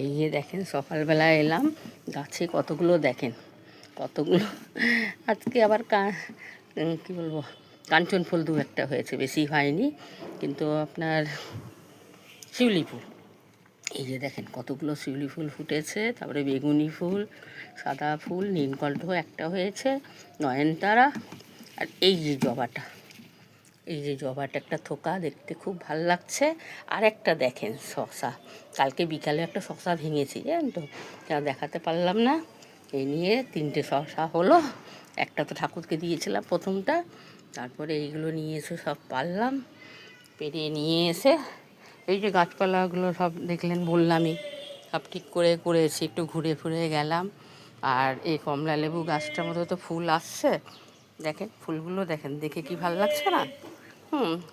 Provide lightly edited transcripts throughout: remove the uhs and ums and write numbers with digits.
এই যে দেখেন সকালবেলা এলাম, গাছে কতগুলো দেখেন, কতগুলো। আজকে আবার কী বলবো, কাঞ্চন ফুল দু একটা হয়েছে, বেশি হয়নি। কিন্তু আপনার শিউলি ফুল, এই যে দেখেন কতগুলো শিউলি ফুল ফুটেছে। তারপরে বেগুনি ফুল, সাদা ফুল, নীলকণ্ঠ একটা হয়েছে, নয়নতারা। আর এই যে জবাটা, এই যে জবাটা একটা থোকা, দেখতে খুব ভাল লাগছে। আর একটা দেখেন শশা, কালকে বিকালে একটা শশা ভেঙেছি জানেন তো, দেখাতে পারলাম না। এই নিয়ে 3টে শশা হলো। একটা তো ঠাকুরকে দিয়েছিলাম প্রথমটা, তারপরে এইগুলো নিয়ে এসে সব পারলাম, পেরিয়ে নিয়ে এসে এই যে গাছপালাগুলো সব দেখলেন, বললামই সব ঠিক করে করেছি, একটু ঘুরে ফুরে গেলাম। আর এই কমলা লেবু গাছটার মধ্যে তো ফুল আসছে, দেখেন ফুলগুলো দেখেন, দেখে কি ভালো লাগছে না?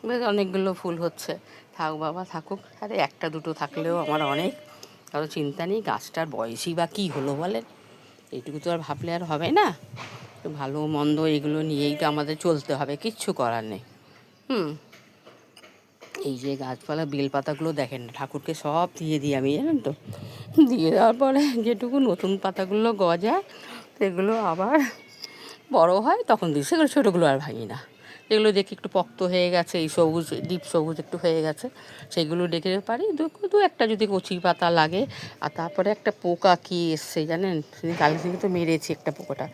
বেশ অনেকগুলো ফুল হচ্ছে। থাক বাবা থাকুক, আরে একটা দুটো থাকলেও আমার অনেক, কারো চিন্তা নেই। গাছটার বয়সই বা কী হলো বলেন, এইটুকু তো আর ভাবলে আর হবে না। তো ভালো মন্দ এগুলো নিয়েই তো আমাদের চলতে হবে, কিচ্ছু করার নেই। এই যে গাছপালা বেলপাতাগুলো দেখেন, ঠাকুরকে সব দিয়ে দিই আমি জানেন তো। দিয়ে দেওয়ার পরে যেটুকু নতুন পাতাগুলো গজায়, সেগুলো আবার বড় হয় তখন দিই, সেগুলো ছোটোগুলো আর ভাঙি না। যেগুলো দেখি একটু পক্ত হয়ে গেছে, এই সবুজ ডিপ সবুজ একটু হয়ে গেছে, সেগুলো ডেকে পারি। দু একটা যদি কচি পাতা লাগে। আর তারপরে একটা পোকা কী এসছে জানেন, সেদিন কালকে থেকে তো মেরেছি একটা পোকাটা,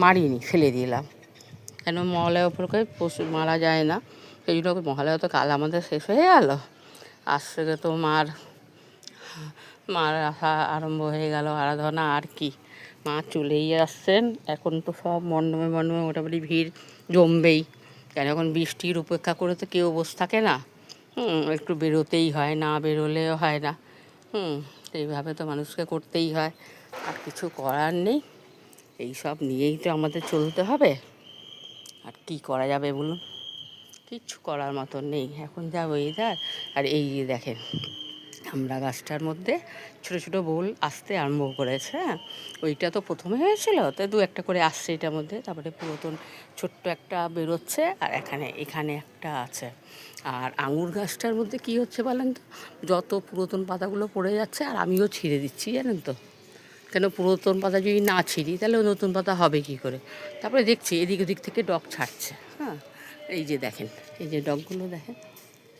মারিনি, ফেলে দিলাম। কেন, মহালয়া উপলক্ষে পশু মারা যায় না, সেই জন্য। মহালয়া তো কাল আমাদের শেষ হয়ে গেল, আজ থেকে তো মার আসা আরম্ভ হয়ে গেল, আরাধনা আর কি। মা চলেই আসছেন, এখন তো সব মণ্ডপে মণ্ডপে মোটামুটি ভিড় জমবেই। কেন, এখন বৃষ্টির উপেক্ষা করে তো কেউ বসে থাকে না। একটু বেরোতেই হয়, না বেরোলেও হয় না। এইভাবে তো মানুষকে করতেই হয়, আর কিছু করার নেই। এই সব নিয়েই তো আমাদের চলতে হবে, আর কি করা যাবে বলুন? কিচ্ছু করার মতন নেই এখন যা ওয়েদার। আর এই যে দেখেন, আমরা গাছটার মধ্যে ছোটো ছোটো বোল আসতে আরম্ভ করেছে। হ্যাঁ, ওইটা তো প্রথমে হয়েছিল, তো দু একটা করে আসছে এটার মধ্যে। তারপরে পুরাতন ছোট্ট একটা বেরোচ্ছে, আর এখানে একটা আছে। আর আঙুর গাছটার মধ্যে কি হচ্ছে বলেন তো, যত পুরাতন পাতাগুলো পড়ে যাচ্ছে, আর আমিও ছিঁড়ে দিচ্ছি জানেন তো। কেন, পুরাতন পাতা যদি না ছিঁড়ি তাহলে নতুন পাতা হবে কি করে? তারপরে দেখছি এদিক ওদিক থেকে ডগ ছাড়ছে। হ্যাঁ, এই যে দেখেন, এই যে ডগগুলো দেখেন,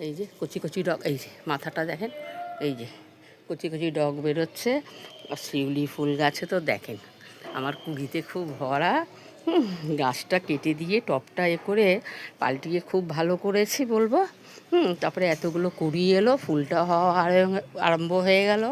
এই যে কচি কচি ডগ, এই যে মাথাটা দেখেন, এই যে কচি কচি ডগ বেরোচ্ছে। আর শিউলি ফুল গাছে তো দেখেন আমার কুড়িতে খুব ভরা। গাছটা কেটে দিয়ে টবটা করে পাল্টিয়ে খুব ভালো করেছি বলবো। তারপরে এতগুলো কুড়ি এলো, ফুলটা হওয়া আরম্ভ হয়ে গেল।